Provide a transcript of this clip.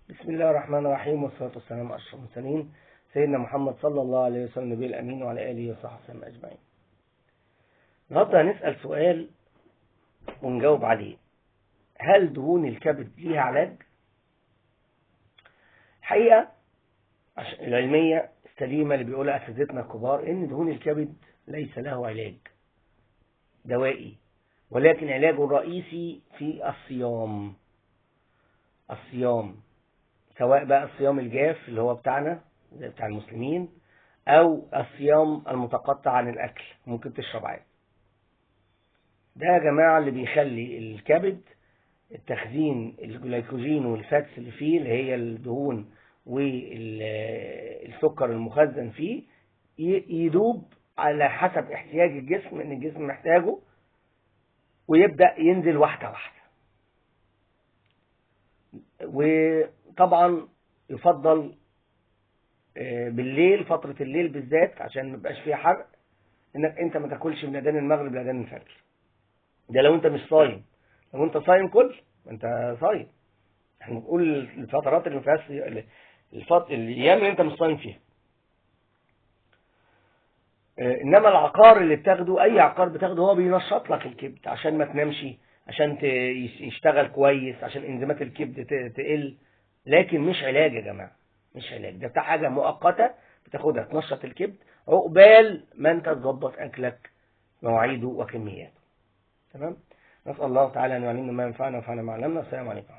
بسم الله الرحمن الرحيم، والصلاة والسلام على أشرف المرسلين سيدنا محمد صلى الله عليه وسلم النبي الأمين وعلى آله وصحبه وسلم أجمعين. النهارده هنسأل سؤال ونجاوب عليه: هل دهون الكبد ليها علاج؟ الحقيقة العلمية السليمة اللي بيقولها أساتذتنا الكبار إن دهون الكبد ليس له علاج دوائي، ولكن علاجه الرئيسي في الصيام، سواء بقى الصيام الجاف اللي هو بتاعنا زي بتاع المسلمين، أو الصيام المتقطع عن الأكل، ممكن تشرب عادي. ده يا جماعة اللي بيخلي الكبد التخزين الجلايكوجين والفاتس اللي فيه اللي هي الدهون والسكر المخزن فيه يدوب على حسب احتياج الجسم، ان الجسم محتاجه، ويبدأ ينزل واحدة واحدة. وطبعا يفضل بالليل، فترة الليل بالذات، عشان ما يبقاش فيها حرق، انك انت ما تاكلش من اذان المغرب لاذان الفجر. ده لو انت مش صايم. لو انت صايم كل انت صايم. احنا بنقول الفترات اللي ما فيهاش الايام اللي انت مش صايم فيها. انما العقار اللي بتاخده، اي عقار بتاخده، هو بينشط لك الكبد عشان ما تنامش، عشان يشتغل كويس، عشان انزيمات الكبد تقل. لكن مش علاج يا جماعه، مش علاج. ده بتاع حاجه مؤقته بتاخدها تنشط الكبد عقبال ما انت تظبط اكلك، مواعيده وكمياته. تمام. نسال الله تعالى ان يعلمنا ما ينفعنا وينفعنا ما علمنا. السلام عليكم.